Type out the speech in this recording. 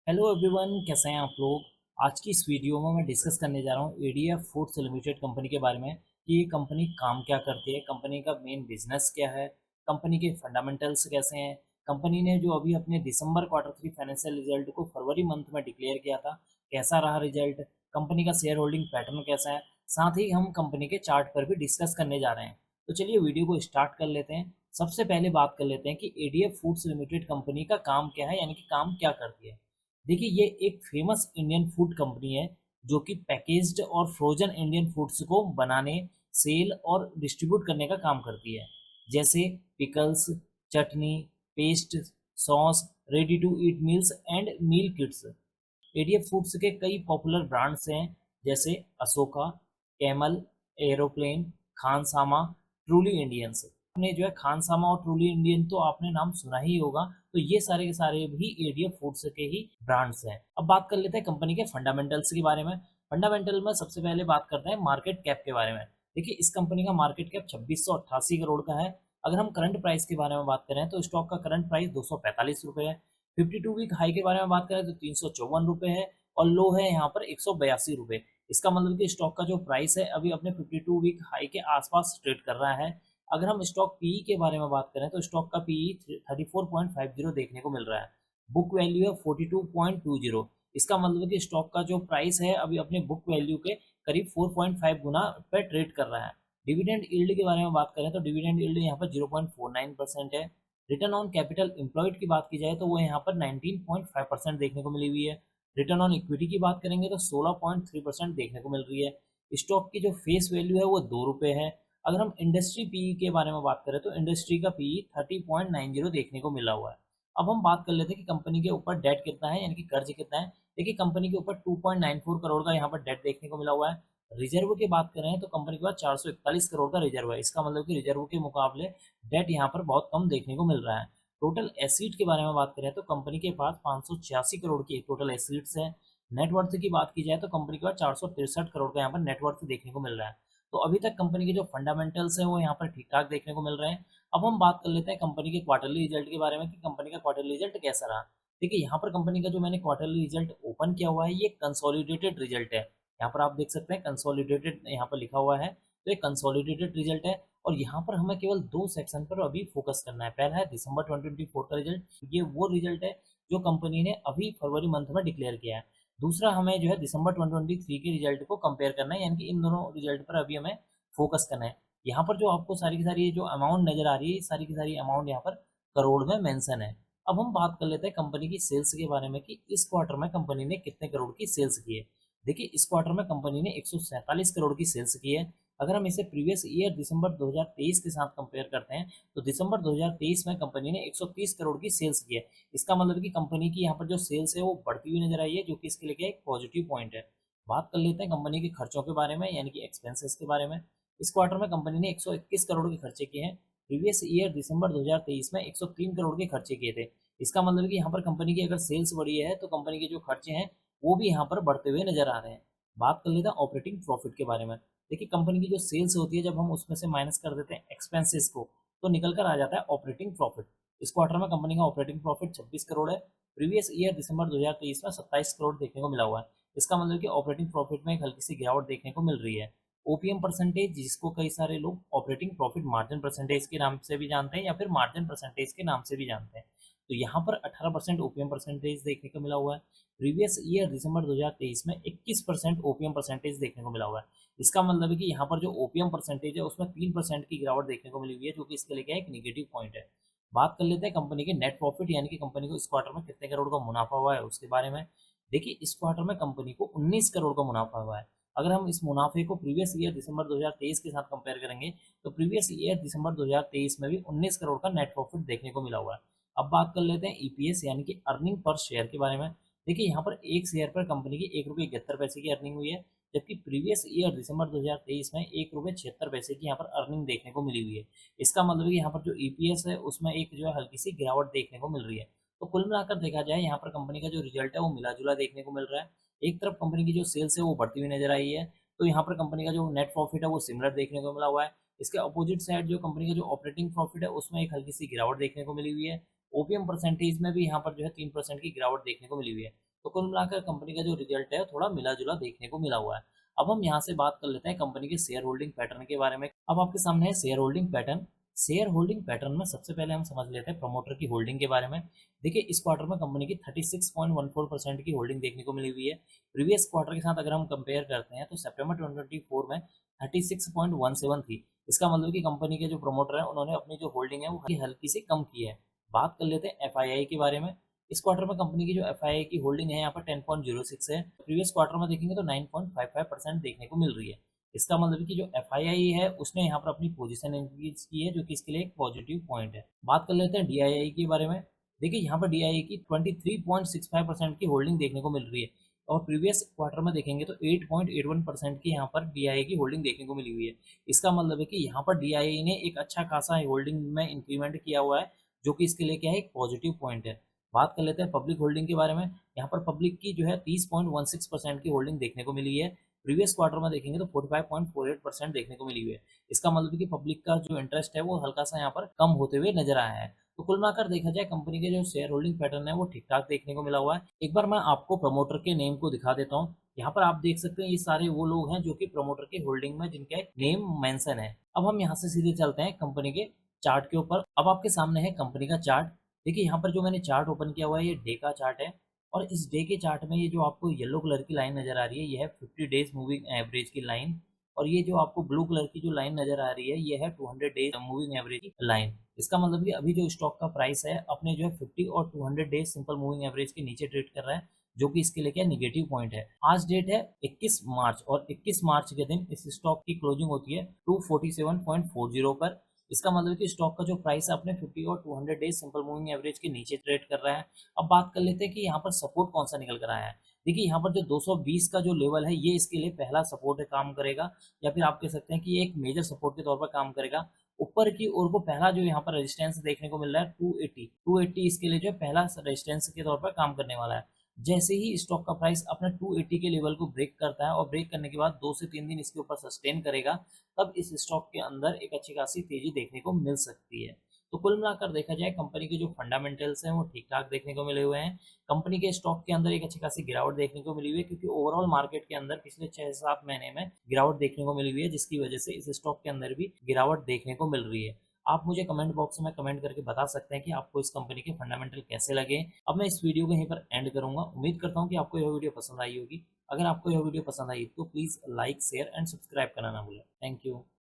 Hello everyone, कैसे हैं आप लोग। आज की इस वीडियो में मैं डिस्कस करने जा रहा हूँ एडीएफ फूड्स लिमिटेड कंपनी के बारे में कि ये कंपनी काम क्या करती है, कंपनी का मेन बिजनेस क्या है, कंपनी के फंडामेंटल्स कैसे हैं। कंपनी ने जो अभी अपने दिसंबर क्वार्टर 3 फाइनेंशियल रिजल्ट को फरवरी मंथ में डिक्लेयर किया था, कैसा रहा रिजल्ट, कंपनी का शेयर होल्डिंग पैटर्न कैसा है। साथ ही हम कंपनी के चार्ट पर भी डिस्कस करने जा रहे हैं। तो चलिए वीडियो को स्टार्ट कर लेते हैं। सबसे पहले बात कर लेते हैं कि एडीएफ फूड्स लिमिटेड कंपनी का काम क्या है, यानी कि काम क्या करती है। देखिए, ये एक फेमस इंडियन फूड कंपनी है जो कि पैकेज्ड और फ्रोजन इंडियन फूड्स को बनाने, सेल और डिस्ट्रीब्यूट करने का काम करती है। जैसे pickles, chutney, paste, sauce, ready to eat meals and meal kits. ADF foods के कई पॉपुलर ब्रांड्स हैं, जैसे Ashoka, Camel, Aeroplane, Khansama, Truly Indians. आपने जो है खानसामा और ट्रूली इंडियन तो आपने नाम सुना ही होगा। तो ये सारे के सारे भी एडीएफ फूड्स के ही ब्रांड्स हैं। अब बात कर लेते हैं कंपनी के फंडामेंटल्स के बारे में। फंडामेंटल में सबसे पहले बात करते हैं मार्केट कैप के बारे में। देखिए, इस कंपनी का मार्केट कैप 2688 करोड़ का है। अगर हम करंट प्राइस के बारे में बात करें तो स्टॉक का करंट प्राइस 245 रुपये है। 52 वीक हाई के बारे में बात करें तो 354 रुपये है और लो है यहाँ पर 182 रुपये। इसका मतलब कि स्टॉक का जो प्राइस है अभी अपने 52 वीक हाई के आसपास ट्रेड कर रहा है। अगर हम स्टॉक पीई के बारे में बात करें तो स्टॉक का पीई 34.50 देखने को मिल रहा है। बुक वैल्यू है 42.20। इसका मतलब है कि स्टॉक का जो प्राइस है अभी अपने बुक वैल्यू के करीब 4.5 गुना पे ट्रेड कर रहा है। डिविडेंड यील्ड के बारे में बात करें तो डिविडेंड यील्ड यहाँ पर 0.49% है। रिटर्न ऑन कैपिटल एम्प्लॉयड की बात की जाए तो वो यहाँ पर 19.5% देखने को मिली हुई है। रिटर्न ऑन इक्विटी की बात करेंगे तो 16.3% देखने को मिल रही है। स्टॉक की जो फेस वैल्यू है वो 2 रुपये है। अगर हम इंडस्ट्री पीई के बारे में बात करें तो इंडस्ट्री का पीई 30.90 देखने को मिला हुआ है। अब हम बात कर लेते हैं कि कंपनी के ऊपर डेट कितना है, यानी कि कर्ज कितना है। देखिए, कंपनी के ऊपर 2.94 करोड़ का यहाँ पर डेट देखने को मिला हुआ है। रिजर्व की बात करें तो कंपनी के पास 441 करोड़ का रिजर्व है। इसका मतलब कि रिजर्व के मुकाबले डेट यहाँ पर बहुत कम देखने को मिल रहा है। टोटल एसिड के बारे में बात करें तो कंपनी के पास 586 करोड़ की टोटल एसिड्स है। नेटवर्थ की बात की जाए तो कंपनी के पास 463 करोड़ का यहाँ पर नेटवर्थ देखने को मिल रहा है। तो अभी तक कंपनी के जो फंडामेंटल्स हैं वो यहाँ पर ठीक ठाक देखने को मिल रहे हैं। अब हम बात कर लेते हैं कंपनी के क्वार्टरली रिजल्ट के बारे में कि कंपनी का क्वार्टरली रिजल्ट कैसा रहा। देखिए, यहाँ पर कंपनी का जो मैंने क्वार्टरली रिजल्ट ओपन किया हुआ है ये कंसोलिडेटेड रिजल्ट है। यहाँ पर आप देख सकते हैं कंसोलिडेटेड यहाँ पर लिखा हुआ है। तो ये कंसोलिडेटेड रिजल्ट है और यहाँ पर हमें केवल दो सेक्शन पर अभी फोकस करना है। पहला है दिसंबर 2024 का रिजल्ट, ये वो रिजल्ट है जो कंपनी ने अभी फरवरी मंथ में डिक्लेयर किया है। दूसरा हमें जो है दिसंबर 2023 के रिजल्ट को कंपेयर करना है, यानी कि इन दोनों रिजल्ट पर अभी हमें फोकस करना है। यहाँ पर जो आपको सारी की सारी जो अमाउंट नजर आ रही है, सारी की सारी अमाउंट यहाँ पर करोड़ में मेंशन है। अब हम बात कर लेते हैं कंपनी की सेल्स के बारे में कि इस क्वार्टर में कंपनी ने कितने करोड़ की सेल्स की है। देखिए, इस क्वार्टर में कंपनी ने 147 करोड़ की सेल्स की है। अगर हम इसे प्रीवियस ईयर दिसंबर 2023 के साथ कंपेयर करते हैं तो दिसंबर 2023 में कंपनी ने 130 करोड़ की सेल्स की है। इसका मतलब है कि कंपनी की यहाँ पर जो सेल्स है वो बढ़ती हुई नजर आई है, जो कि इसके लिए एक पॉजिटिव पॉइंट है। बात कर लेते हैं कंपनी के खर्चों के बारे में, यानी कि एक्सपेंसेस के बारे में। इस क्वार्टर में कंपनी ने 121 करोड़ के खर्चे किए हैं। प्रीवियस ईयर दिसंबर 2023 में 103 करोड़ के खर्चे किए थे। इसका मतलब है कि यहाँ पर कंपनी की अगर सेल्स बढ़ी है तो कंपनी के जो खर्चे हैं वो भी यहाँ पर बढ़ते हुए नजर आ रहे हैं। बात कर लेते हैं ऑपरेटिंग प्रॉफिट के बारे में। देखिए, कंपनी की जो सेल्स होती है जब हम उसमें से माइनस कर देते हैं एक्सपेंसेस को तो निकल कर आ जाता है ऑपरेटिंग प्रॉफिट। इस क्वार्टर में कंपनी का ऑपरेटिंग प्रॉफिट 26 करोड़ है। प्रीवियस ईयर दिसंबर 2023 में 27 करोड़ देखने को मिला हुआ है। इसका मतलब कि ऑपरेटिंग प्रॉफिट में एक हल्की सी गिरावट देखने को मिल रही है। ओपीएम परसेंटेज, जिसको कई सारे लोग ऑपरेटिंग प्रॉफिट मार्जिन परसेंटेज के नाम से भी जानते हैं या फिर मार्जिन परसेंटेज के नाम से भी जानते हैं, तो यहाँ पर 18% ओपीएम परसेंटेज देखने को मिला हुआ है। प्रीवियस ईयर दिसंबर 2023 में 21% ओपीएम परसेंटेज देखने को मिला हुआ है। इसका मतलब है कि यहाँ पर जो ओपीएम परसेंटेज है उसमें 3% की गिरावट देखने को मिली हुई है, जो कि इसके लिए क्या है, एक निगेटिव पॉइंट है। बात कर लेते हैं कंपनी के नेट प्रॉफिट, यानी कि कंपनी को इस क्वार्टर में कितने करोड़ का मुनाफा हुआ है उसके बारे में। देखिए, इस क्वार्टर में कंपनी को 19 करोड़ का मुनाफा हुआ है। अगर हम इस मुनाफे को प्रीवियस ईयर दिसंबर 2023 के साथ कंपेयर करेंगे तो प्रीवियस ईयर दिसंबर 2023 में भी 19 करोड़ का नेट प्रॉफिट देखने को मिला हुआ है। अब बात कर लेते हैं ईपीएस, यानी कि अर्निंग पर शेयर के बारे में। देखिए, यहाँ पर एक शेयर पर कंपनी की 1 रुपये 71 पैसे की अर्निंग हुई है, जबकि प्रीवियस ईयर दिसंबर 2023 में 1 रुपये 76 पैसे की यहाँ पर अर्निंग देखने को मिली हुई है। इसका मतलब है कि यहाँ पर जो ईपीएस है उसमें एक जो है हल्की सी गिरावट देखने को मिल रही है। तो कुल मिलाकर देखा जाए यहाँ पर कंपनी का जो रिजल्ट है वो मिला जुला देखने को मिल रहा है। एक तरफ कंपनी की जो सेल्स है वो बढ़ती हुई नजर आई है, तो यहाँ पर कंपनी का जो नेट प्रॉफिट है वो सिमिलर देखने को मिला हुआ है। इसके अपोजिट साइड जो कंपनी का जो ऑपरेटिंग प्रॉफिट है उसमें एक हल्की सी गिरावट देखने को मिली हुई है। ओपीएम परसेंटेज में भी यहाँ पर जो है 3% की गिरावट देखने को मिली हुई है। तो कुल मिलाकर कंपनी का जो रिजल्ट है थोड़ा मिला-जुला देखने को मिला हुआ है। अब हम यहाँ से बात कर लेते हैं कंपनी के शेयर होल्डिंग पैटर्न के बारे में। अब आपके सामने है share holding pattern. Share holding pattern में सबसे पहले हम समझ लेते हैं प्रमोटर की होल्डिंग के बारे में। देखिए इस क्वार्टर में कंपनी की 36.14% की होल्डिंग देखने को मिली हुई है। प्रीवियस क्वार्टर के साथ अगर हम कंपेयर करते हैं तो सितंबर 2024 में 36.17 थी। इसका मतलब कि कंपनी के जो प्रमोटर हैं उन्होंने अपनी जो होल्डिंग है वो हल्की सी कम की है। बात कर लेते हैं एफआईआई के बारे में। इस क्वार्टर में कंपनी की जो एफआईआई की होल्डिंग है यहाँ पर 10.06 है। प्रीवियस क्वार्टर में देखेंगे तो 9.55% देखने को मिल रही है। इसका मतलब कि जो एफआईआई है उसने यहाँ पर अपनी पोजीशन इंक्रीज की है, जो कि इसके लिए एक पॉजिटिव पॉइंट है। बात कर लेते हैं डीआईआई के बारे में। देखिए यहाँ पर डीआईआई की 23.65% की होल्डिंग देखने को मिल रही है और प्रीवियस क्वार्टर में देखेंगे तो 8.81% की यहाँ पर डीआईआई की होल्डिंग देखने को मिली हुई है। इसका मतलब है कि यहाँ पर डीआईआई ने एक अच्छा खासा होल्डिंग में इंक्रीमेंट किया हुआ है, जो कि इसके लिए क्या है एक पॉजिटिव पॉइंट है। बात कर लेते हैं पब्लिक होल्डिंग के बारे में। यहाँ पर पब्लिक की जो है 30.16% की होल्डिंग देखने को मिली है। प्रीवियस क्वार्टर में देखेंगे तो 45.48% देखने को मिली हुई है। इसका मतलब है कि पब्लिक का जो इंटरेस्ट है वो हल्का सा यहाँ पर कम होते हुए नजर आया है। तो कुल मिलाकर देखा जाए कंपनी के जो शेयर होल्डिंग पैटर्न है वो ठीक ठाक देखने को मिला हुआ है। एक बार मैं आपको प्रमोटर के नेम को दिखा देता हूँ। यहाँ पर आप देख सकते हैं ये सारे वो लोग हैं जो कि प्रमोटर के होल्डिंग में जिनका नेम मेंशन है। अब हम यहाँ से सीधे चलते हैं कंपनी के चार्ट के ऊपर। अब आपके सामने है कंपनी का चार्ट। देखिए यहाँ पर जो मैंने चार्ट ओपन किया हुआ है ये डे का चार्ट है और इस डे के चार्ट में ये जो आपको येलो कलर की लाइन नजर आ रही है ये है 50 डेज मूविंग एवरेज की लाइन और ये जो आपको ब्लू कलर की जो लाइन नजर आ रही है ये है 200 डेज मूविंग एवरेज की लाइन। इसका मतलब कि अभी जो स्टॉक का प्राइस है अपने जो है 50 और 200 डेज सिंपल मूविंग एवरेज के नीचे ट्रेड कर रहा है, जो कि इसके लिए क्या निगेटिव पॉइंट है। आज डेट है 21 मार्च और 21 मार्च के दिन इस स्टॉक की क्लोजिंग होती है 247.40 पर। इसका मतलब है कि स्टॉक का जो प्राइस है अपने 50 और 200 डेज सिंपल मूविंग एवरेज के नीचे ट्रेड कर रहा है। अब बात कर लेते हैं कि यहाँ पर सपोर्ट कौन सा निकल कर आया है। देखिए यहाँ पर जो 220 का जो लेवल है ये इसके लिए पहला सपोर्ट काम करेगा या फिर आप कह सकते हैं कि ये एक मेजर सपोर्ट के तौर पर काम करेगा। ऊपर की ओर को पहला जो यहाँ पर रेजिस्टेंस देखने को मिल रहा है 280 इसके लिए जो है पहला रेजिस्टेंस के तौर पर काम करने वाला है। जैसे ही स्टॉक का प्राइस अपने 280 के लेवल को ब्रेक करता है और ब्रेक करने के बाद 2 से 3 दिन इसके ऊपर सस्टेन करेगा, तब इस स्टॉक के अंदर एक अच्छी खासी तेजी देखने को मिल सकती है। तो कुल मिलाकर देखा जाए कंपनी के जो फंडामेंटल्स हैं वो ठीक ठाक देखने को मिले हुए हैं। कंपनी के स्टॉक के अंदर एक अच्छी खासी गिरावट देखने को मिली हुई है क्योंकि ओवरऑल मार्केट के अंदर पिछले 6-7 महीने में गिरावट देखने को मिली हुई है, जिसकी वजह से इस स्टॉक के अंदर भी गिरावट देखने को मिल रही है। आप मुझे कमेंट बॉक्स में कमेंट करके बता सकते हैं कि आपको इस कंपनी के फंडामेंटल कैसे लगे। अब मैं इस वीडियो को यहीं पर एंड करूंगा। उम्मीद करता हूँ कि आपको यह वीडियो पसंद आई होगी। अगर आपको यह वीडियो पसंद आई तो please like share and subscribe करना ना भूलें। Thank you.